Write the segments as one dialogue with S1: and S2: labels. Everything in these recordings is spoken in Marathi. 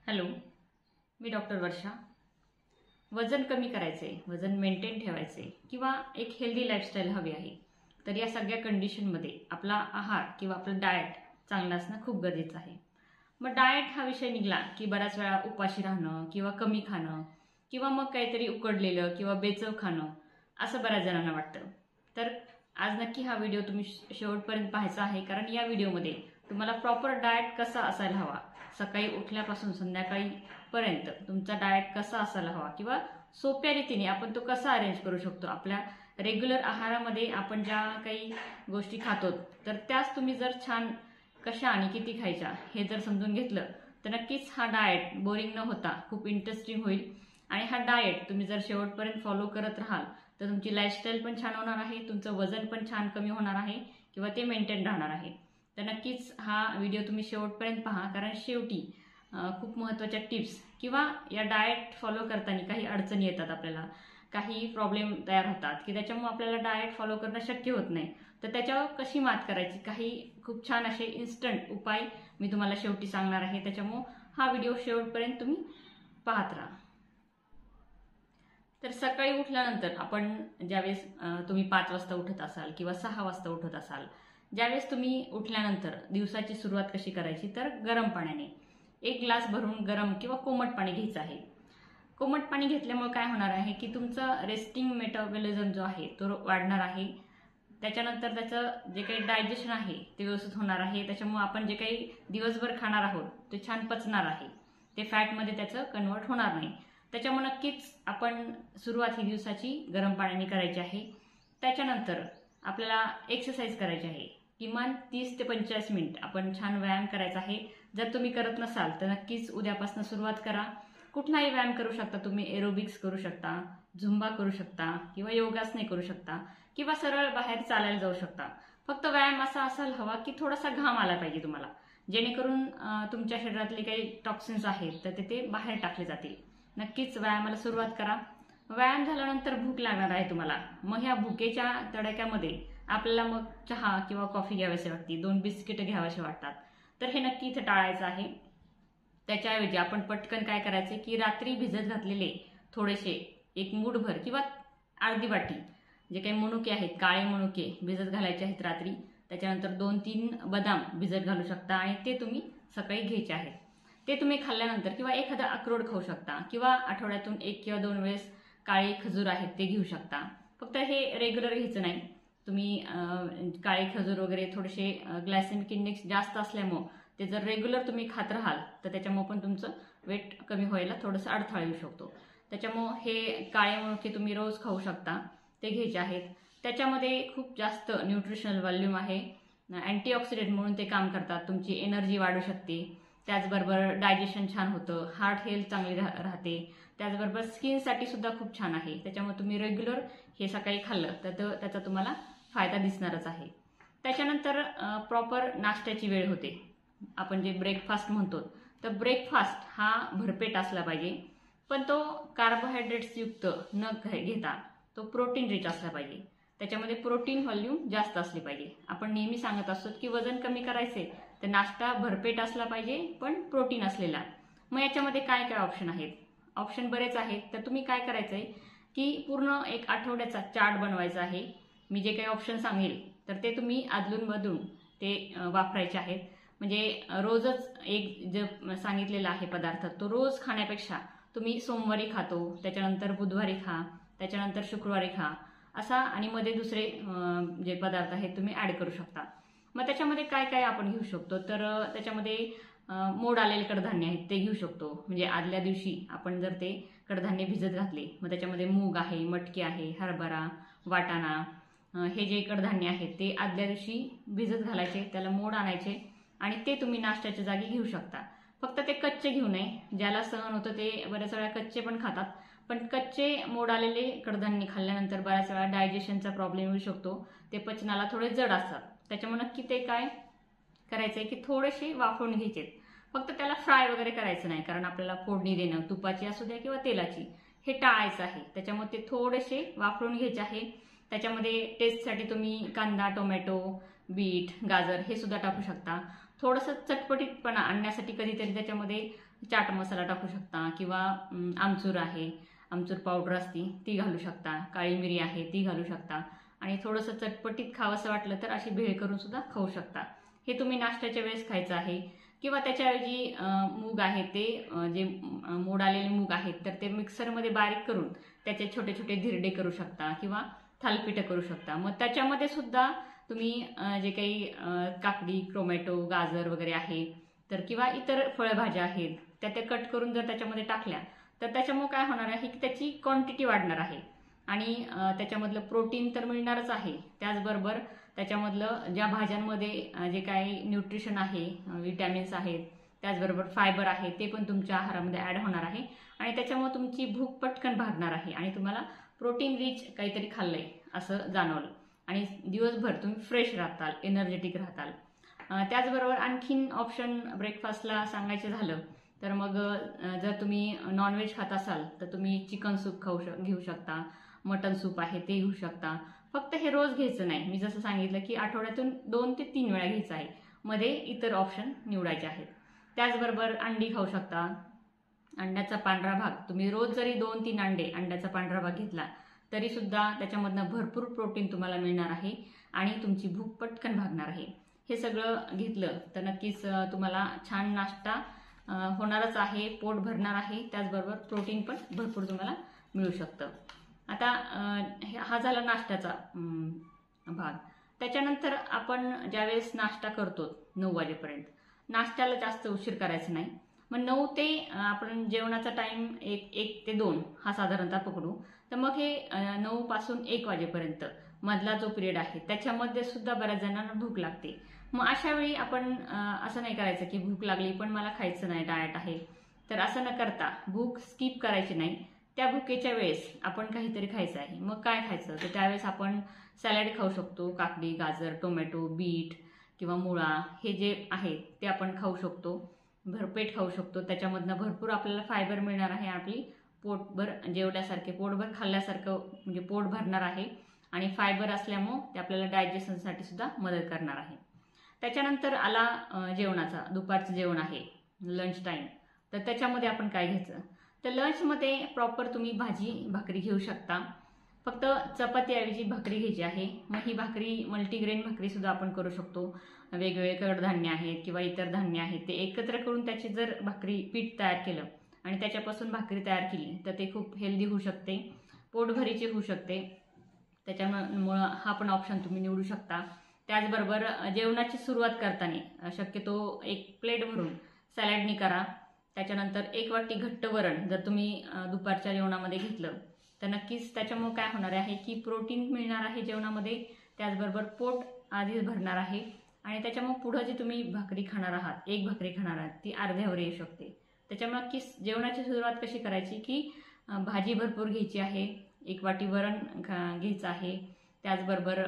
S1: हॅलो, मी डॉक्टर वर्षा. वजन कमी करायचे, वजन मेंटेन ठेवायचे किंवा एक हेल्दी लाईफस्टाईल हवी आहे, तर या सगळ्या कंडिशनमध्ये आपला आहार किंवा आपलं डाएट चांगलं असणं खूप गरजेचं आहे. मग डाएट हा विषय निघाला की बऱ्याच वेळा उपाशी राहणं किंवा कमी खाणं किंवा मग काहीतरी उकडलेलं किंवा बेचव खाणं असं बऱ्याच जणांना वाटतं. तर आज नक्की हा व्हिडिओ तुम्ही शेवटपर्यंत पाहायचा आहे, कारण या व्हिडिओमध्ये तुम्हाला प्रॉपर डाएट कसा असायला हवा, सकाळी उठल्यापासून संध्याकाळीपर्यंत तुमचा डाएट कसा असायला हवा किंवा सोप्या रीतीने आपण तो कसा अरेंज करू शकतो. आपल्या रेग्युलर आहारामध्ये आपण ज्या काही गोष्टी खातो तर त्याच तुम्ही जर छान कशा आणि किती खायच्या हे जर समजून घेतलं तर नक्कीच हा डाएट बोरिंग न होता खूप इंटरेस्टिंग होईल. आणि हा डाएट तुम्ही जर शेवटपर्यंत फॉलो करत राहाल तर तुमची लाईफस्टाईल पण छान होणार आहे, तुमचं वजन पण छान कमी होणार आहे किंवा ते मेंटेन राहणार आहे. तर नक्कीच हा व्हिडिओ तुम्ही शेवटपर्यंत पहा, कारण शेवटी खूप महत्त्वाच्या टिप्स किंवा या डाएट फॉलो करताना काही अडचणी येतात, आपल्याला काही प्रॉब्लेम तयार होतात की त्याच्यामुळे आपल्याला डाएट फॉलो करणं शक्य होत नाही. तर त्याच्यावर कशी मात करायची, काही खूप छान असे इन्स्टंट उपाय मी तुम्हाला शेवटी सांगणार आहे. त्याच्यामुळे हा व्हिडिओ शेवटपर्यंत तुम्ही पाहत राहा. तर सकाळी उठल्यानंतर आपण ज्यावेळेस तुम्ही 5 वाजता उठत असाल किंवा 6 वाजता उठत असाल, ज्यावेळेस तुम्ही उठल्यानंतर दिवसाची सुरुवात कशी करायची, तर गरम पाण्याने 1 ग्लास भरून गरम किंवा कोमट पाणी घ्यायचं आहे. कोमट पाणी घेतल्यामुळे काय होणार आहे की तुमचा रेस्टिंग मेटाबॉलिझम जो आहे तो वाढणार आहे. त्याच्यानंतर त्याचं जे काही डायजेशन आहे ते व्यवस्थित होणार आहे. त्याच्यामुळे आपण जे काही दिवसभर खाणार आहोत ते छान पचणार आहे, ते फॅटमध्ये त्याचं कन्वर्ट होणार नाही. त्याच्यामुळे नक्कीच आपण सुरुवात ही दिवसाची गरम पाण्याने करायची आहे. त्याच्यानंतर आपल्याला एक्सरसाइज करायची आहे. किमान 30 ते 45 मिनिट आपण छान व्यायाम करायचा आहे. जर तुम्ही करत नसाल तर नक्कीच उद्यापासून सुरुवात करा. कुठलाही व्यायाम करू शकता तुम्ही, एरोबिक्स करू शकता, झुंबा करू शकता किंवा योगासने करू शकता किंवा सरळ बाहेर चालायला जाऊ शकता. फक्त व्यायाम असा असायला हवा की थोडासा घाम आला पाहिजे तुम्हाला, जेणेकरून तुमच्या शरीरातले काही टॉक्सिन्स आहेत तर ते बाहेर टाकले जातील. नक्कीच व्यायामाला सुरुवात करा. व्यायाम झाल्यानंतर भूक लागणार आहे तुम्हाला. मग ह्या भुकेच्या तडाख्यामध्ये आपल्याला मग चहा किंवा कॉफी घ्यावीशी वाटते, 2 बिस्किट घ्यावीशी वाटतात, तर हे नक्की इथे टाळायचं आहे. त्याच्याऐवजी आपण पटकन काय करायचे की रात्री भिजत घातलेले थोडेसे 1 मूठभर किंवा अर्धी वाटी जे काही मनुके आहेत, काळे मनुके भिजत घालायचे आहेत रात्री. त्याच्यानंतर 2-3 बदाम भिजत घालू शकता आणि ते तुम्ही सकाळी घ्यायचे आहेत. ते तुम्ही खाल्ल्यानंतर किंवा एखादा अक्रोड खाऊ शकता किंवा आठवड्यातून 1 किंवा 2 वेळेस काळे खजूर आहेत ते घेऊ शकता. फक्त हे रेग्युलर घ्यायचं नाही. तुम्ही काळे खजूर वगैरे थोडेसे ग्लायसेमिक इंडेक्स जास्त असल्यामुळं ते जर रेग्युलर तुम्ही खात राहाल तर त्याच्यामुळे पण तुमचं वेट कमी व्हायला थोडंसं अडथळा येऊ शकतो. त्याच्यामुळं हे काळे मनुके तुम्ही रोज खाऊ शकता, ते घ्यायचे आहेत. त्याच्यामध्ये खूप जास्त न्यूट्रिशनल व्हॉल्यूम आहे. अँटीऑक्सिडेंट म्हणून ते काम करतात, तुमची एनर्जी वाढू शकते. त्याचबरोबर डायजेशन छान होतं, हार्ट हेल्थ चांगली राहते. त्याचबरोबर स्किनसाठी सुद्धा खूप छान आहे. त्याच्यामुळे तुम्ही रेग्युलर हे सकाळी खाल्लं तर त्याचा तुम्हाला फायदा दिसणारच आहे. त्याच्यानंतर प्रॉपर नाश्त्याची वेळ होते, आपण जे ब्रेकफास्ट म्हणतो. तर ब्रेकफास्ट हा भरपेट असला पाहिजे, पण तो कार्बोहायड्रेट्स युक्त न घेता तो प्रोटीन रिच असला पाहिजे. त्याच्यामध्ये प्रोटीन व्हॉल्यूम जास्त असली पाहिजे. आपण नेहमी सांगत असतो की वजन कमी करायचे तर नाश्ता भरपेट असला पाहिजे पण प्रोटीन असलेला. मग याच्यामध्ये काय काय ऑप्शन आहेत, ऑप्शन बरेच आहेत. तर तुम्ही काय करायचंय की पूर्ण एक आठवड्याचा चार्ट बनवायचा आहे. मी जे काही ऑप्शन सांगेल तर ते तुम्ही अदलूनमधून ते वापरायचे आहेत. म्हणजे रोजच एक जे सांगितलेला आहे पदार्थ तो रोज खाण्यापेक्षा तुम्ही सोमवारी खातो, त्याच्यानंतर बुधवारी खा, त्याच्यानंतर शुक्रवारी खा असा, आणि मध्ये दुसरे जे पदार्थ आहेत तुम्ही ऍड करू शकता. मग त्याच्यामध्ये काय काय आपण घेऊ शकतो, तर त्याच्यामध्ये मोड आलेले कडधान्य आहेत ते घेऊ शकतो. म्हणजे आदल्या दिवशी आपण जर ते कडधान्य भिजत घातले, मग त्याच्यामध्ये मूग आहे, मटकी आहे, हरभरा, वाटाणा, हे जे कडधान्य आहेत ते आदल्या दिवशी भिजत घालायचे, त्याला मोड आणायचे आणि ते तुम्ही नाश्त्याच्या जागी घेऊ शकता. फक्त ते कच्चे घेऊ नये. ज्याला सहन होतं ते बऱ्याच वेळा कच्चे पण खातात, पण कच्चे मोड आलेले कडधान्य खाल्ल्यानंतर बऱ्याच वेळा डायजेशनचा प्रॉब्लेम येऊ शकतो. ते पचनाला थोडे जड असतात. त्याच्यामुळे नक्की ते काय करायचंय की थोडेसे वाफवून घ्यायचे. फक्त त्याला फ्राय वगैरे करायचं नाही, कारण आपल्याला फोडणी देणं तुपाची असू द्या किंवा तेलाची हे टाळायचं आहे. त्याच्यामुळे ते थोडेसे वाफवून घ्यायचे आहे. त्याच्यामध्ये टेस्टसाठी तुम्ही कांदा, टोमॅटो, बीट, गाजर हे सुद्धा टाकू शकता. थोडंसं चटपटीतपणा आणण्यासाठी कधीतरी त्याच्यामध्ये चाट मसाला टाकू शकता किंवा आमचूर आहे, आमचूर पावडर असती ती घालू शकता, काळी मिरी आहे ती घालू शकता आणि थोडंसं चटपटीत खावंसं वाटलं तर अशी भेळ करून सुद्धा खाऊ शकता. हे तुम्ही नाश्त्याच्या वेळेस खायचं आहे. किंवा त्याच्याऐवजी मूग आहे ते जे मोड आलेले मूग आहेत तर ते मिक्सरमध्ये बारीक करून त्याचे छोटे छोटे धिरडे करू शकता किंवा थालपीठं करू शकता. मग त्याच्यामध्ये सुद्धा तुम्ही जे काही काकडी, टोमॅटो, गाजर वगैरे आहे तर किंवा इतर फळभाज्या आहेत त्या कट करून जर त्याच्यामध्ये टाकल्या तर त्याच्यामुळे काय होणार आहे की त्याची क्वांटिटी वाढणार आहे आणि त्याच्यामधलं प्रोटीन तर मिळणारच आहे, त्याचबरोबर त्याच्यामधलं ज्या भाज्यांमध्ये जे काही न्यूट्रिशन आहे, विटॅमिन्स आहेत, त्याचबरोबर फायबर आहे ते पण तुमच्या आहारामध्ये ॲड होणार आहे आणि त्याच्यामुळे तुमची भूक पटकन भागणार आहे आणि तुम्हाला प्रोटीन रिच काहीतरी खाल्लंय असं जाणवलं आणि दिवसभर तुम्ही फ्रेश राहताल, एनर्जेटिक राहताल. त्याचबरोबर आणखीन ऑप्शन ब्रेकफास्टला सांगायचं झालं तर मग जर तुम्ही नॉनव्हेज खात असाल तर तुम्ही चिकन सूप घेऊ शकता, मटन सूप आहे ते घेऊ शकता. फक्त हे रोज घ्यायचं नाही, मी जसं सांगितलं की आठवड्यातून 2 ते 3 वेळा घ्यायचं आहे, मध्ये इतर ऑप्शन निवडायचे आहेत. त्याचबरोबर अंडी खाऊ शकता. अंड्याचा पांढरा भाग तुम्ही रोज जरी 2-3 अंड्याचा पांढरा भाग घेतला तरी सुद्धा त्याच्यामधनं भरपूर प्रोटीन तुम्हाला मिळणार आहे आणि तुमची भूक पटकन भागणार आहे. हे सगळं घेतलं तर नक्कीच तुम्हाला छान नाश्ता होणारच आहे, पोट भरणार आहे, त्याचबरोबर प्रोटीन पण भरपूर तुम्हाला मिळू शकतं. आता हा झाला नाश्त्याचा भाग. त्याच्यानंतर आपण ज्यावेळेस नाश्ता करतो 9 वाजेपर्यंत, नाश्त्याला जास्त उशीर करायचा नाही. मग 9 ते आपण जेवणाचा टाईम 1 ते 2 हा साधारणतः पकडू, तर मग हे 9 पासून 1 वाजेपर्यंत मधला जो पिरियड आहे त्याच्यामध्ये सुद्धा बऱ्याच जणांना भूक लागते. मग अशा वेळी आपण असं नाही करायचं की भूक लागली पण मला खायचं नाही, डाएट आहे, तर असं न करता भूक स्किप करायची नाही. त्या भुकेच्या वेळेस आपण काहीतरी खायचं आहे. मग काय खायचं तर त्यावेळेस आपण सॅलड खाऊ शकतो, काकडी, गाजर, टोमॅटो, बीट किंवा मुळा हे जे आहे ते आपण खाऊ शकतो, भरपेट खाऊ शकतो. त्याच्यामधनं भरपूर आपल्याला फायबर मिळणार आहे, आपली पोटभर जेवल्यासारखे, पोटभर खाल्ल्यासारखं म्हणजे पोट भरणार आहे आणि फायबर असल्यामुळं ते आपल्याला डायजेशनसाठी सुद्धा मदत करणार आहे. त्याच्यानंतर आला जेवणाचा, दुपारचं जेवण आहे, लंच टाईम. तर त्याच्यामध्ये आपण काय घ्यायचं तर लंचमध्ये प्रॉपर तुम्ही भाजी भाकरी घेऊ शकता. फक्त चपातीऐवजी भाकरी घ्यायची आहे. मग ही भाकरी मल्टीग्रेन भाकरी सुद्धा आपण करू शकतो. वेगवेगळे कडधान्य आहेत किंवा इतर धान्य आहेत ते एकत्र करून त्याची जर भाकरी पीठ तयार केलं आणि त्याच्यापासून भाकरी तयार केली तर ते खूप हेल्दी होऊ शकते, पोटभरीची होऊ शकते. त्याच्यामुळं हा पण ऑप्शन तुम्ही निवडू शकता. त्याचबरोबर जेवणाची सुरुवात करताना शक्यतो 1 प्लेट भरून सॅलडनी करा. त्याच्यानंतर 1 वाटी घट्ट वरण जर तुम्ही दुपारच्या जेवणामध्ये घेतलं तर नक्कीच त्याच्यामुळे काय होणार आहे की प्रोटीन मिळणार आहे जेवणामध्ये, त्याचबरोबर पोट आधीच भरणार आहे आणि त्याच्यामुळे पुढं जी तुम्ही भाकरी खाणार आहात, 1 भाकरी खाणार आहात ती अर्ध्यावर येऊ शकते. त्याच्यामुळे की जेवणाची सुरुवात कशी करायची की भाजी भरपूर घ्यायची आहे, 1 वाटी वरण घ्यायचं आहे. त्याचबरोबर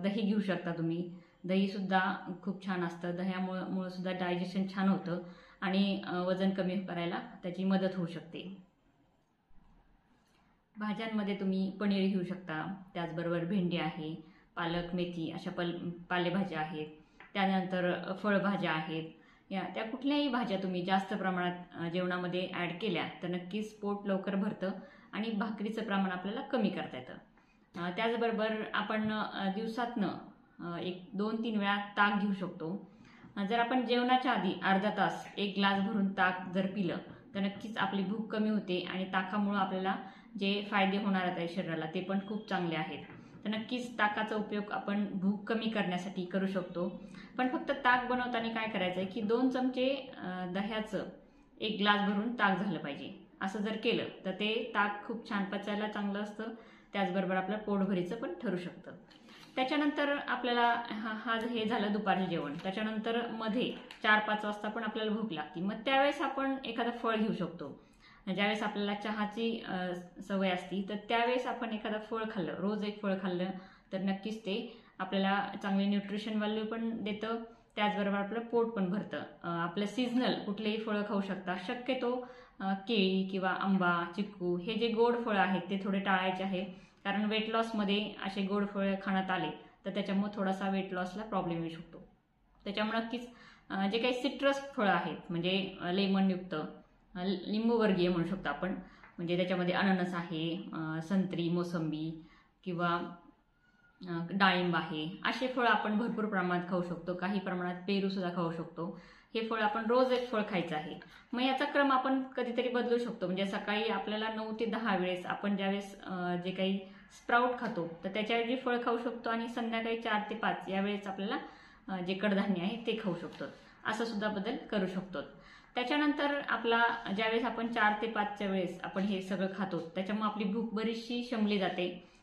S1: दही घेऊ शकता तुम्ही. दहीसुद्धा खूप छान असतं, दह्यामुळं सुद्धा डायजेशन छान होतं आणि वजन कमी करायला त्याची मदत होऊ शकते. भाज्यांमध्ये तुम्ही पनीर घेऊ शकता, त्याचबरोबर भेंडी आहे, पालक, मेथी अशा पालेभाज्या आहेत. त्यानंतर फळभाज्या आहेत. त्या कुठल्याही भाज्या तुम्ही जास्त प्रमाणात जेवणामध्ये ॲड केल्या तर नक्कीच पोट लवकर भरतं आणि भाकरीचं प्रमाण आपल्याला कमी करता येतं. त्याचबरोबर आपण दिवसातनं 2-3 वेळा ताक घेऊ शकतो. जर आपण जेवणाच्या आधी अर्धा तास 1 ग्लास भरून ताक जर पिलं तर नक्कीच आपली भूक कमी होते आणि ताकामुळं आपल्याला जे फायदे होणार आहेत शरीराला ते पण खूप चांगले आहेत. तर नक्कीच ताकाचा उपयोग आपण भूक कमी करण्यासाठी करू शकतो. पण फक्त ताक बनवताना काय करायचं आहे की 2 चमचे दह्याचं 1 ग्लास भरून ताक झालं पाहिजे. असं जर केलं तर ते ताक खूप छान पचायला चांगलं असतं, त्याचबरोबर आपलं पोटभरीचं पण ठरू शकतं. त्याच्यानंतर आपल्याला हे झालं दुपारचं जेवण. त्याच्यानंतर मध्ये 4-5 वाजता पण आपल्याला भूक लागते. मग त्यावेळेस आपण एखादं फळ घेऊ शकतो. ज्यावेळेस आपल्याला चहाची सवय असती तर त्यावेळेस आपण एखादं फळ खाल्लं, रोज 1 फळ खाल्लं तर नक्कीच ते आपल्याला चांगले न्यूट्रिशन व्हॅल्यू पण देतं, त्याचबरोबर आपलं पोट पण भरतं. आपलं सीझनल कुठलेही फळं खाऊ शकता. शक्यतो केळी किंवा आंबा, चिक्कू हे जे गोड फळं आहेत ते थोडे टाळायचे आहे, कारण वेट लॉसमध्ये असे गोड फळं खाण्यात आले तर त्याच्यामुळे थोडासा वेट लॉसला प्रॉब्लेम येऊ शकतो. त्याच्यामुळे नक्कीच जे काही सिट्रस फळं आहेत म्हणजे लेमनयुक्त लिंबूवर्गीय म्हणू शकतो आपण, म्हणजे त्याच्यामध्ये अननस आहे, संत्री, मोसंबी किंवा डाळिंब आहे, असे फळ आपण भरपूर प्रमाणात खाऊ शकतो. काही प्रमाणात पेरू सुद्धा खाऊ शकतो. हे फळ आपण रोज एक फळ खायचं आहे. मग याचा क्रम आपण कधीतरी बदलू शकतो. म्हणजे सकाळी आपल्याला 9 ते 10 वेळेस आपण ज्यावेळेस जे काही स्प्राऊट खातो तर त्याच्याऐवजी फळ खाऊ शकतो आणि संध्याकाळी 4 ते 5 यावेळेस आपल्याला जे कडधान्य आहे ते खाऊ शकतो. असं सुद्धा बदल करू शकतो. त्याच्यानंतर आपला ज्यावेळेस आपण 4 ते 5च्या वेळेस आपण हे सगळं खातो त्याच्यामुळे आपली भूक बरीचशी शमली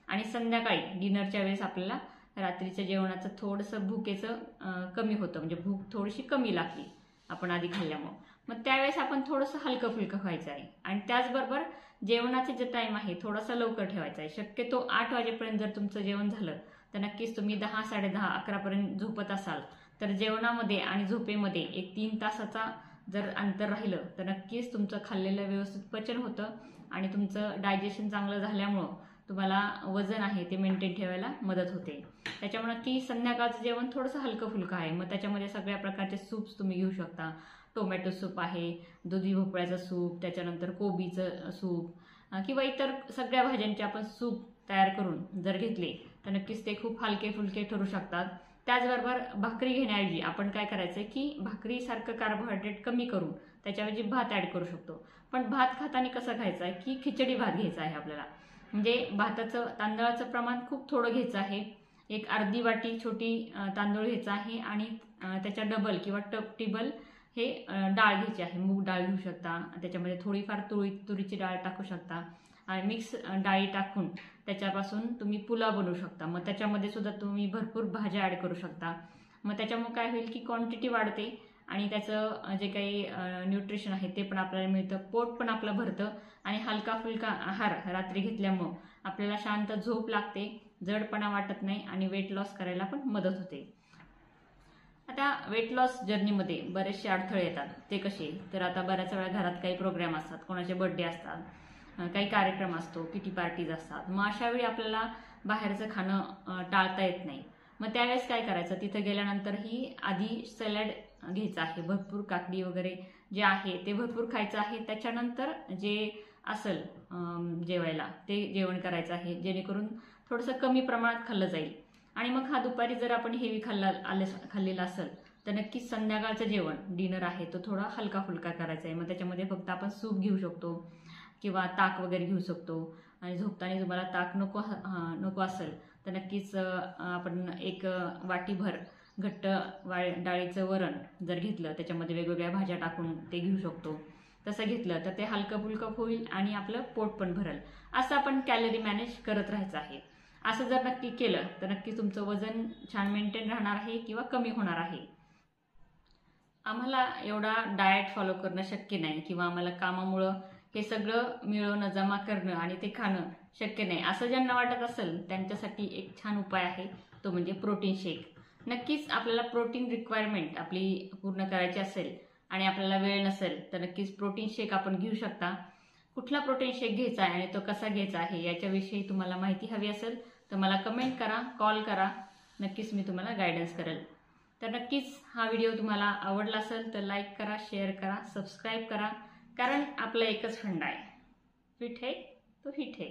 S1: आणि संध्याकाळी डिनरच्या वेळेस आपल्याला रात्रीच्या जेवणाचं थोडंसं भुकेचं कमी होतं, म्हणजे भूक थोडीशी कमी लागली आपण आधी खाल्ल्यामुळं. मग त्यावेळेस आपण थोडंसं हलकं फुलकं खायचं आहे आणि त्याचबरोबर जेवणाचे जे टाईम आहे थोडासा लवकर ठेवायचा आहे. शक्यतो 8 वाजेपर्यंत जर तुमचं जेवण झालं तर नक्कीच तुम्ही 10, 10:30, 11पर्यंत झोपत असाल तर जेवणामध्ये आणि झोपेमध्ये एक 3 तासाचा जर अंतर राहिलं तर नक्कीच तुमचं खाल्लेलं व्यवस्थित पचन होतं आणि तुमचं डायजेशन चांगलं झाल्यामुळं तुम्हाला वजन आहे ते मेंटेन ठेवायला मदत होते. त्याच्यामुळे की संध्याकाळचं जेवण थोडंसं हलकं फुलकं आहे. मग त्याच्यामध्ये सगळ्या प्रकारचे सूप्स तुम्ही घेऊ शकता. टोमॅटो सूप आहे, दुधी भोपळ्याचं सूप, त्याच्यानंतर कोबीचं सूप किंवा इतर सगळ्या भाज्यांचे आपण सूप तयार करून जर घेतले तर नक्कीच ते खूप हलके फुलके ठरू शकतात. त्याचबरोबर भाकरी घेण्याऐवजी आपण काय करायचं की भाकरीसारखं कार्बोहायड्रेट कमी करून त्याच्याऐवजी भात ॲड करू शकतो. पण भात खाताना कसं खायचं आहे की खिचडी भात घ्यायचा आहे आपल्याला. म्हणजे तांदळाचं प्रमाण खूप थोडं घ्यायचं आहे. एक अर्धी वाटी छोटी तांदूळ घ्यायचा आहे आणि त्याच्या डबल किंवा टिबल हे डाळ घ्यायची आहे. मूग डाळ घेऊ शकता, त्याच्यामध्ये थोडीफार तुरीची डाळ टाकू शकता आणि मिक्स डाळी टाकून त्याच्यापासून तुम्ही पुलाव बनवू शकता. मग त्याच्यामध्ये सुद्धा तुम्ही भरपूर भाज्या ॲड करू शकता. मग त्याच्यामुळे काय होईल की क्वांटिटी वाढते आणि त्याचं जे काही न्यूट्रिशन आहे ते पण आपल्याला मिळतं, पोट पण आपलं भरतं आणि हलका फुलका आहार रात्री घेतल्यामुळं आपल्याला शांत झोप लागते, जडपणा वाटत नाही आणि वेट लॉस करायला पण मदत होते. आता वेट लॉस जर्नीमध्ये बरेचसे अडथळे येतात. ते कसे तर आता बऱ्याच वेळा घरात काही प्रोग्राम असतात, कोणाचे बर्थडे असतात, काही कार्यक्रम असतो, किटी पार्टीज असतात. मग अशा वेळी आपल्याला बाहेरचं खाणं टाळता येत नाही. मग त्यावेळेस काय करायचं, तिथं गेल्यानंतरही आधी सॅलड घ्यायचं आहे, भरपूर काकडी वगैरे जे आहे ते भरपूर खायचं आहे. त्याच्यानंतर जे असेल जेवायला ते जेवण करायचं आहे, जेणेकरून थोडंसं कमी प्रमाणात खाल्लं जाईल. आणि मग दुपारी जर आपण हेवी खाल्लेला असेल तर नक्कीच संध्याकाळचं जेवण डिनर आहे तो थोडा हलका फुलका करायचा आहे. मग त्याच्यामध्ये फक्त आपण सूप घेऊ शकतो किंवा ताक वगैरे घेऊ शकतो. आणि झोपताना तुम्हाला ताक नको असेल तर नक्कीच आपण एक वाटीभर घट्ट डाळीचं वरण जर घेतलं त्याच्यामध्ये वेगवेगळ्या भाज्या टाकून ते घेऊ शकतो. तसं घेतलं तर ते हलकं फुलकं होईल आणि आपलं पोट पण भरेल. असं आपण कॅलरी मॅनेज करत राहायचं आहे. असं जर नक्की केलं तर नक्की तुमचं वजन छान मेंटेन राहणार आहे किंवा कमी होणार आहे. आम्हाला एवढा डाएट फॉलो करणं शक्य नाही किंवा आम्हाला कामामुळं हे सगळं मिळवणं, जमा करणं आणि ते खाणं शक्य नाही असं ज्यांना वाटत असेल त्यांच्यासाठी एक छान उपाय आहे, तो म्हणजे प्रोटीन शेक. नक्कीच आपल्याला प्रोटीन रिक्वायरमेंट आपली पूर्ण करायची असेल आणि आपल्याला वेळ नसेल तर नक्कीच प्रोटीन शेक आपण घेऊ शकता. कुठला प्रोटीन शेक घ्यायचा आहे आणि तो कसा घ्यायचा आहे याच्याविषयी तुम्हाला माहिती हवी असेल तर मला कमेंट करा, कॉल करा, नक्कीच मी तुम्हाला गायडन्स करेल. तर नक्कीच हा व्हिडिओ तुम्हाला आवडला असेल तर लाईक करा, शेअर करा, सबस्क्राईब करा, कारण आपला एकच फंडा आहे, फिट है तो हिट है.